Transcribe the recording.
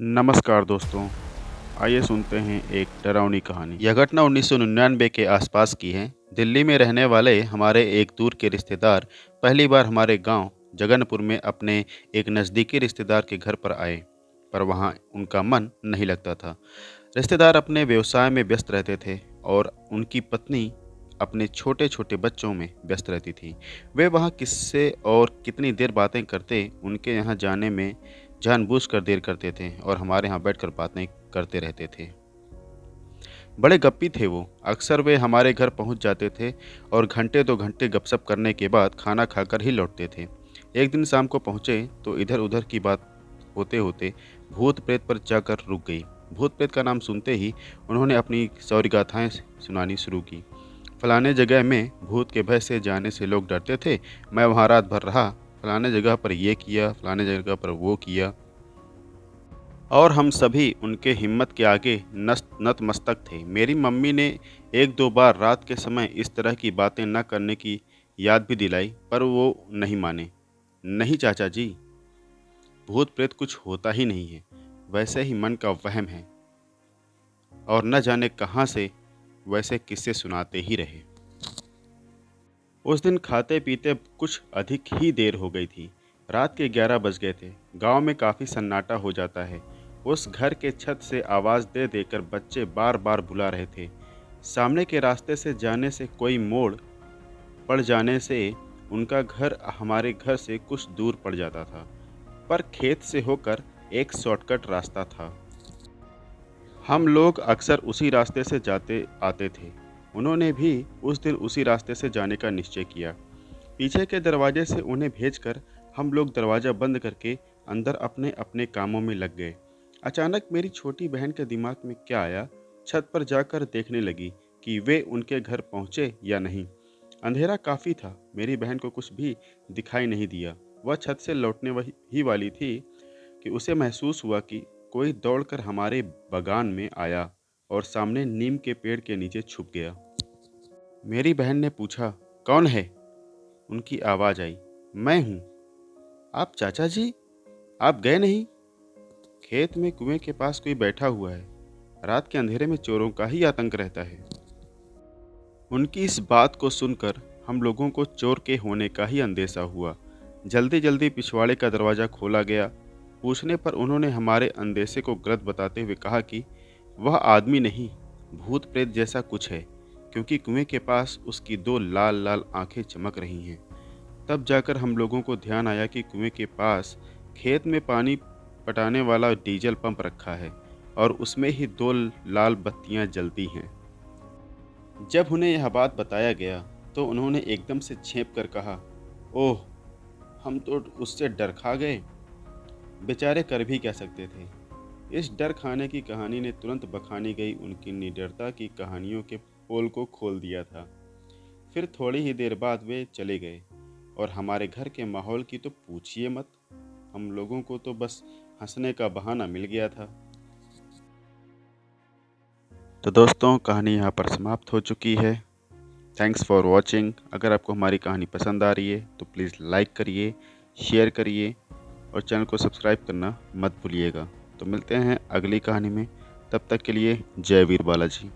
नमस्कार दोस्तों, आइए सुनते हैं एक डरावनी कहानी। यह घटना 1999 के आसपास की है। दिल्ली में रहने वाले हमारे एक दूर के रिश्तेदार पहली बार हमारे गांव जगनपुर में अपने एक नज़दीकी रिश्तेदार के घर पर आए, पर वहां उनका मन नहीं लगता था। रिश्तेदार अपने व्यवसाय में व्यस्त रहते थे और उनकी पत्नी अपने छोटे छोटे बच्चों में व्यस्त रहती थी। वे वहाँ किससे और कितनी देर बातें करते, उनके यहाँ जाने में जानबूझकर देर करते थे और हमारे यहाँ बैठकर बातें करते रहते थे। बड़े गप्पी थे वो। अक्सर वे हमारे घर पहुँच जाते थे और घंटे 2 घंटे गपशप करने के बाद खाना खाकर ही लौटते थे। एक दिन शाम को पहुँचे तो इधर-उधर की बात होते-होते भूत-प्रेत पर जाकर रुक गई। भूत-प्रेत का नाम सुनते ही उन्होंने अपनी सौर्यगाथाएँ सुनानी शुरू की। फलाने जगह में भूत के भय से जाने से लोग डरते थे। मैं वहाँ रात भर रहा, फलाने जगह पर ये किया, फलाने जगह पर वो किया। और हम सभी उनके हिम्मत के आगे नतमस्तक थे। मेरी मम्मी ने 1-2 बार रात के समय इस तरह की बातें न करने की याद भी दिलाई, पर वो नहीं माने। नहीं चाचा जी, भूत प्रेत कुछ होता ही नहीं है, वैसे ही मन का वहम है और न जाने कहाँ से वैसे किस्से सुनाते ही रहे। उस दिन खाते पीते कुछ अधिक ही देर हो गई थी। रात के 11 बज गए थे। गांव में काफ़ी सन्नाटा हो जाता है। उस घर के छत से आवाज़ दे देकर बच्चे बार बार बुला रहे थे। सामने के रास्ते से जाने से कोई मोड़ पड़ जाने से उनका घर हमारे घर से कुछ दूर पड़ जाता था, पर खेत से होकर एक शॉर्टकट रास्ता था। हम लोग अक्सर उसी रास्ते से जाते आते थे। उन्होंने भी उस दिन उसी रास्ते से जाने का निश्चय किया। पीछे के दरवाजे से उन्हें भेजकर हम लोग दरवाज़ा बंद करके अंदर अपने अपने कामों में लग गए। अचानक मेरी छोटी बहन के दिमाग में क्या आया, छत पर जाकर देखने लगी कि वे उनके घर पहुँचे या नहीं। अंधेरा काफ़ी था, मेरी बहन को कुछ भी दिखाई नहीं दिया। वह छत से लौटने ही वाली थी कि उसे महसूस हुआ कि कोई दौड़कर हमारे बगान में आया और सामने नीम के पेड़ के नीचे छुप गया। मेरी बहन ने पूछा, कौन है? उनकी आवाज़ आई, मैं हूँ। आप चाचा जी, आप गए नहीं? खेत में कुएं के पास कोई बैठा हुआ है। रात के अंधेरे में चोरों का ही आतंक रहता है। उनकी इस बात को सुनकर हम लोगों को चोर के होने का ही अंदेशा हुआ। जल्दी जल्दी पिछवाड़े का दरवाज़ा खोला गया। पूछने पर उन्होंने हमारे अंदेशे को गलत बताते हुए कहा कि वह आदमी नहीं, भूत प्रेत जैसा कुछ है, क्योंकि कुएं के पास उसकी 2 लाल लाल आंखें चमक रही हैं। तब जाकर हम लोगों को ध्यान आया कि कुएं के पास खेत में पानी पटाने वाला डीजल पंप रखा है और उसमें ही 2 लाल बत्तियां जलती हैं। जब उन्हें यह बात बताया गया तो उन्होंने एकदम से छेंप कर कहा, ओह, हम तो उससे डर खा गए। बेचारे कर भी क्या सकते थे। इस डर खाने की कहानी ने तुरंत बखानी गई उनकी निडरता की कहानियों के पोल को खोल दिया था। फिर थोड़ी ही देर बाद वे चले गए और हमारे घर के माहौल की तो पूछिए मत। हम लोगों को तो बस हंसने का बहाना मिल गया था। तो दोस्तों, कहानी यहाँ पर समाप्त हो चुकी है। Thanks for watching. अगर आपको हमारी कहानी पसंद आ रही है तो प्लीज़ लाइक करिए, शेयर करिए और चैनल को सब्सक्राइब करना मत भूलिएगा। तो मिलते हैं अगली कहानी में। तब तक के लिए जय वीर बालाजी।